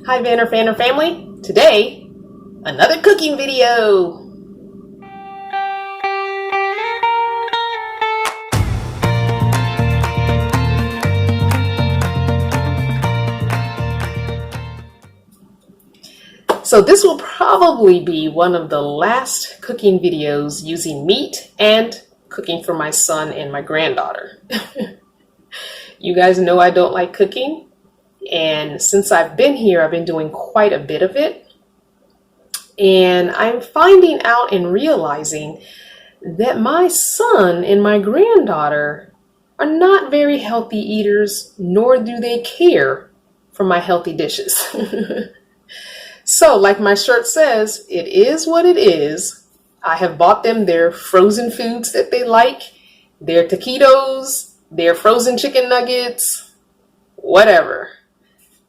Hi Vanner family. Today, another cooking video. So this will probably be one of the last cooking videos using meat and cooking for my son and my granddaughter. You guys know I don't like cooking, and since I've been here, I've been doing quite a bit of it. And I'm finding out and realizing that my son and my granddaughter are not very healthy eaters, nor do they care for my healthy dishes. So, like my shirt says, it is what it is. I have bought them their frozen foods that they like, their taquitos, their frozen chicken nuggets, whatever.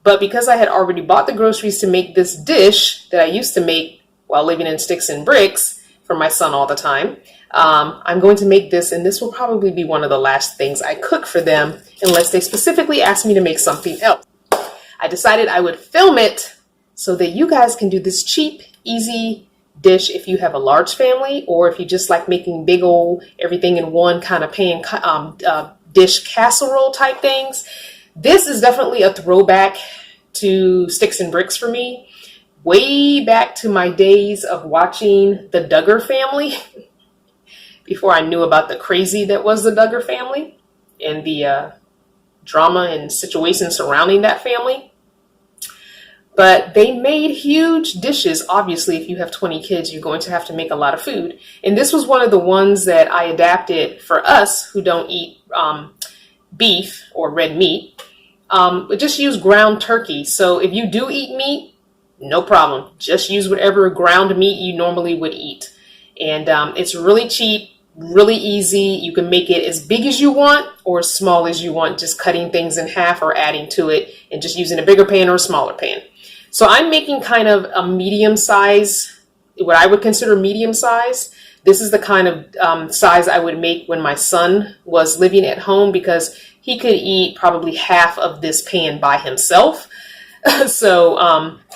But because I had already bought the groceries to make this dish that I used to make while living in sticks and bricks for my son all the time, I'm going to make this, and this will probably be one of the last things I cook for them unless they specifically ask me to make something else. I decided I would film it so that you guys can do this cheap, easy dish if you have a large family, or if you just like making big old everything in one kind of pan dish casserole type things. This is definitely a throwback to sticks and bricks for me. Way back to my days of watching the Duggar family before I knew about the crazy that was the Duggar family and the drama and situation surrounding that family. But they made huge dishes. Obviously, if you have 20 kids, you're going to have to make a lot of food. And this was one of the ones that I adapted for us who don't eat beef or red meat. But just use ground turkey. So if you do eat meat, no problem. Just use whatever ground meat you normally would eat. And it's really cheap, really easy. You can make it as big as you want or as small as you want, just cutting things in half or adding to it and just using a bigger pan or a smaller pan. So I'm making kind of a medium size, what I would consider medium size. This is the kind of size I would make when my son was living at home, because he could eat probably half of this pan by himself. So,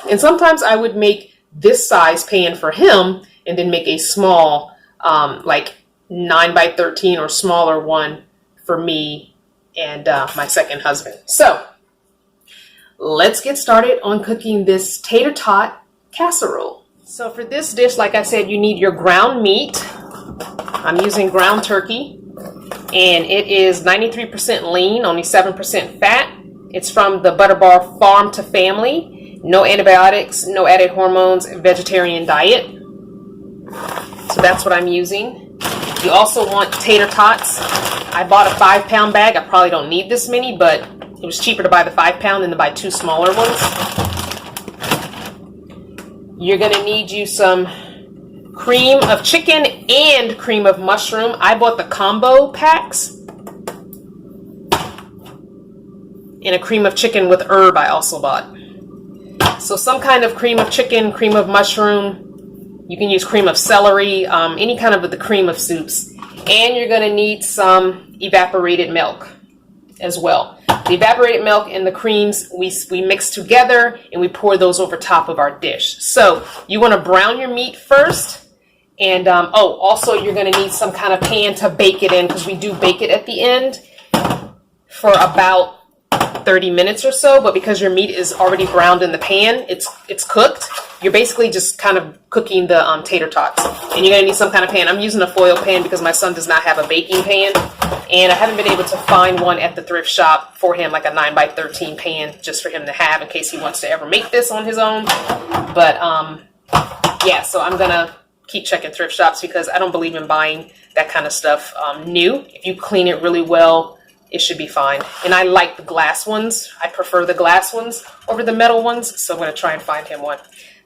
and sometimes I would make this size pan for him and then make a small, like 9 by 13 or smaller one for me and my second husband. So let's get started on cooking this tater tot casserole. So for this dish, like I said, you need your ground meat. I'm using ground turkey, and it is 93% lean, only 7% fat. It's from the Butter Bar Farm to Family. No antibiotics, no added hormones, vegetarian diet. So that's what I'm using. You also want tater tots. I bought a 5-pound bag. I probably don't need this many, but it was cheaper to buy the 5-pound than to buy 2 smaller ones. You're going to need you some cream of chicken and cream of mushroom. I bought the combo packs. And a cream of chicken with herb I also bought. So some kind of cream of chicken, cream of mushroom. You can use cream of celery, any kind of the cream of soups. And you're going to need some evaporated milk as well. The evaporated milk and the creams, we mix together and we pour those over top of our dish. So you want to brown your meat first. And also you're going to need some kind of pan to bake it in, because we do bake it at the end for about 30 minutes or so. But because your meat is already browned in the pan, it's cooked. You're basically just kind of cooking the tater tots. And you're going to need some kind of pan. I'm using a foil pan because my son does not have a baking pan. And I haven't been able to find one at the thrift shop for him, like a 9 by 13 pan, just for him to have in case he wants to ever make this on his own. But yeah, so I'm going to keep checking thrift shops because I don't believe in buying that kind of stuff new. If you clean it really well, it should be fine. And I like the glass ones. I prefer the glass ones over the metal ones, so I'm going to try and find him one.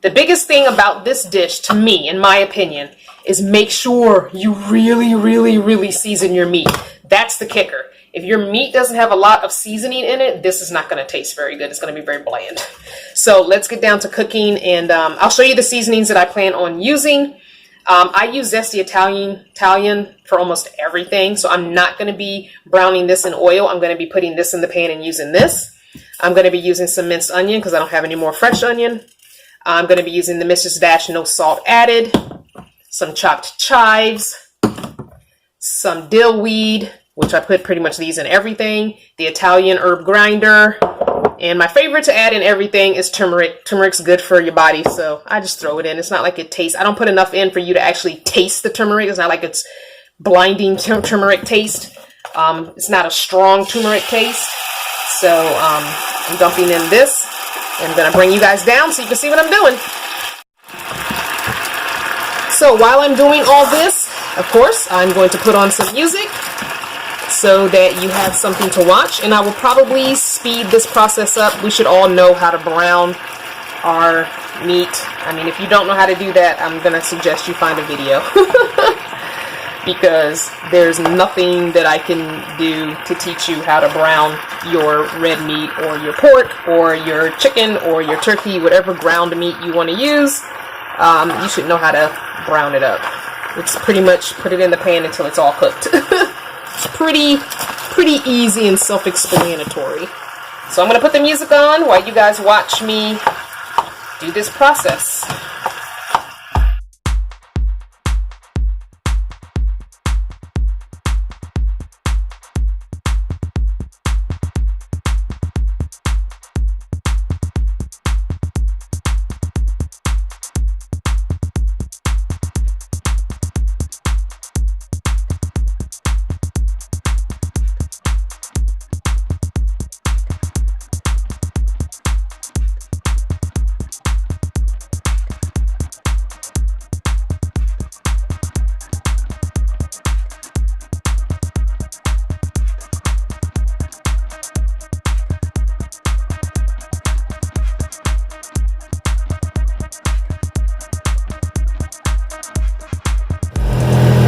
The biggest thing about this dish, to me, in my opinion, is make sure you really, really, really season your meat. That's the kicker. If your meat doesn't have a lot of seasoning in it, this is not going to taste very good. It's going to be very bland. So let's get down to cooking, and I'll show you the seasonings that I plan on using. I use zesty Italian for almost everything, so I'm not going to be browning this in oil. I'm going to be putting this in the pan and using this. I'm going to be using some minced onion because I don't have any more fresh onion. I'm going to be using the Mrs. Dash no salt added, some chopped chives, some dill weed, which I put pretty much these in everything, the Italian herb grinder, and my favorite to add in everything is turmeric. Turmeric's good for your body, so I just throw it in. It's not like it tastes, I don't put enough in for you to actually taste the turmeric. It's not like it's blinding turmeric taste. It's not a strong turmeric taste. So I'm dumping in this. I'm going to bring you guys down so you can see what I'm doing. So while I'm doing all this, of course, I'm going to put on some music so that you have something to watch. And I will probably speed this process up. We should all know how to brown our meat. I mean, if you don't know how to do that, I'm going to suggest you find a video. Because there's nothing that I can do to teach you how to brown your red meat or your pork or your chicken or your turkey, whatever ground meat you want to use. You should know how to brown it up. It's pretty much put it in the pan until it's all cooked. It's pretty easy and self-explanatory. So I'm going to put the music on while you guys watch me do this process.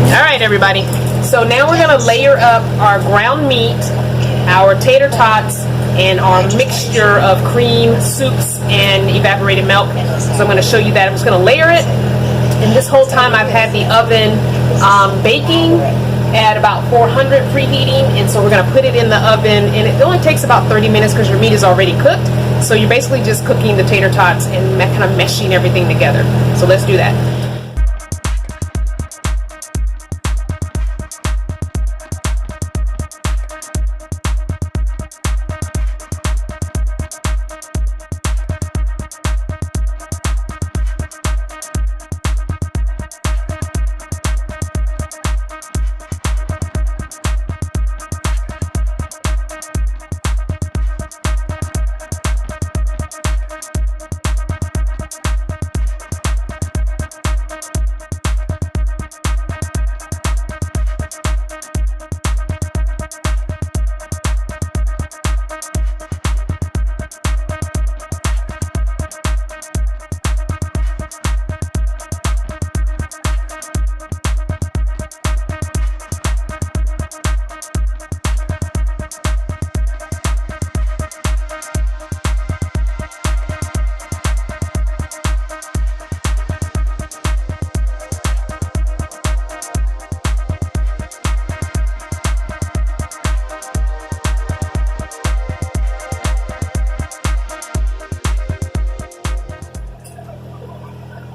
Alright everybody, so now we're going to layer up our ground meat, our tater tots, and our mixture of cream, soups, and evaporated milk. So I'm going to show you that. I'm just going to layer it, and this whole time I've had the oven baking at about 400 preheating, and so we're going to put it in the oven, and it only takes about 30 minutes because your meat is already cooked. So you're basically just cooking the tater tots and kind of meshing everything together. So let's do that.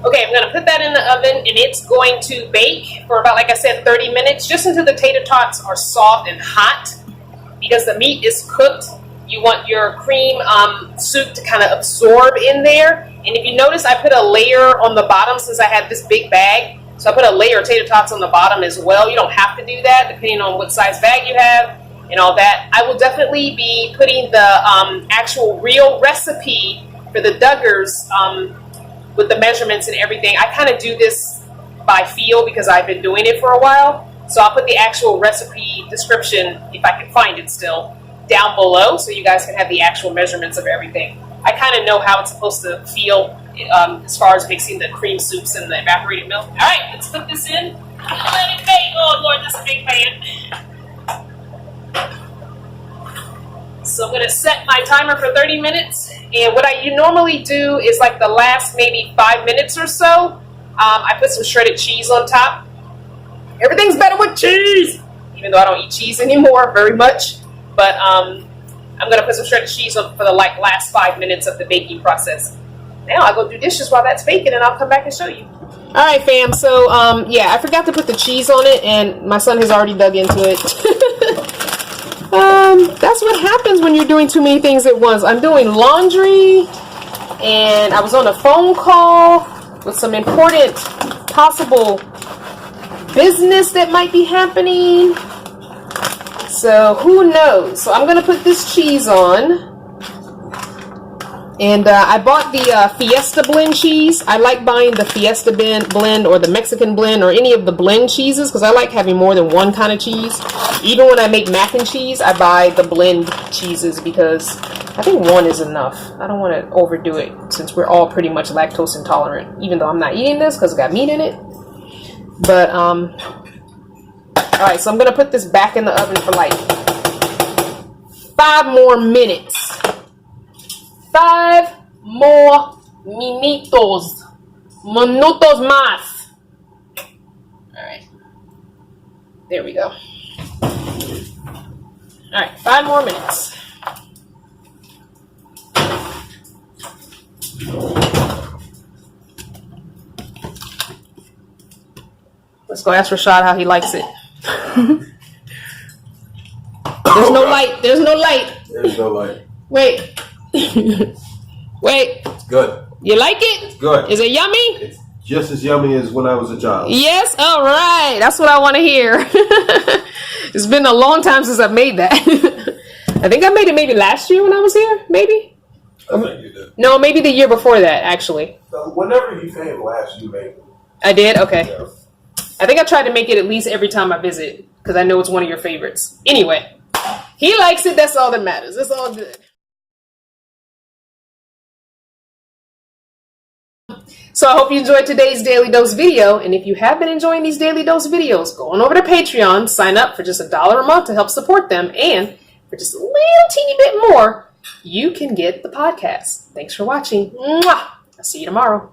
Okay, I'm going to put that in the oven, and it's going to bake for about, like I said, 30 minutes, just until the tater tots are soft and hot. Because the meat is cooked, you want your cream soup to kind of absorb in there. And if you notice, I put a layer on the bottom since I had this big bag. So I put a layer of tater tots on the bottom as well. You don't have to do that, depending on what size bag you have and all that. I will definitely be putting the actual real recipe for the Duggars with the measurements and everything. I kind of do this by feel because I've been doing it for a while. So I'll put the actual recipe description, if I can find it still, down below so you guys can have the actual measurements of everything. I kind of know how it's supposed to feel as far as mixing the cream soups and the evaporated milk. All right, let's put this in. Let it bake. Oh Lord, this is a big pan. So I'm going to set my timer for 30 minutes. And what you normally do is like the last maybe 5 minutes or so, I put some shredded cheese on top. Everything's better with cheese, even though I don't eat cheese anymore very much. But I'm going to put some shredded cheese on for the last 5 minutes of the baking process. Now I'll go do dishes while that's baking, and I'll come back and show you. All right, fam. So, yeah, I forgot to put the cheese on it, and my son has already dug into it. That's what happens when you're doing too many things at once. I'm doing laundry, and I was on a phone call with some important possible business that might be happening. So who knows? So I'm gonna put this cheese on, and I bought the Fiesta blend cheese. I like buying the Fiesta blend or the Mexican blend or any of the blend cheeses because I like having more than one kind of cheese. Even when I make mac and cheese, I buy the blend cheeses because I think one is enough. I don't want to overdo it since we're all pretty much lactose intolerant, even though I'm not eating this because it's got meat in it. But alright, so I'm going to put this back in the oven for like 5 more minutes. 5 more minutos. Minutos más. Alright. There we go. Alright, 5 more minutes. Let's go ask Rashad how he likes it. There's no light. There's no light. There's no light. Wait. Wait. It's good. You like it? It's good. Is it yummy? It's just as yummy as when I was a child. Yes? All right. That's what I want to hear. It's been a long time since I've made that. I think I made it maybe last year when I was here. Maybe? I think you did. No, maybe the year before that, actually. So whenever you came last, you made it. I did? Okay. Yeah. I think I try to make it at least every time I visit because I know it's one of your favorites. Anyway, he likes it. That's all that matters. It's all good. So I hope you enjoyed today's Daily Dose video. And if you have been enjoying these Daily Dose videos, go on over to Patreon, sign up for just $1 a month to help support them. And for just a little teeny bit more, you can get the podcast. Thanks for watching. Mwah! I'll see you tomorrow.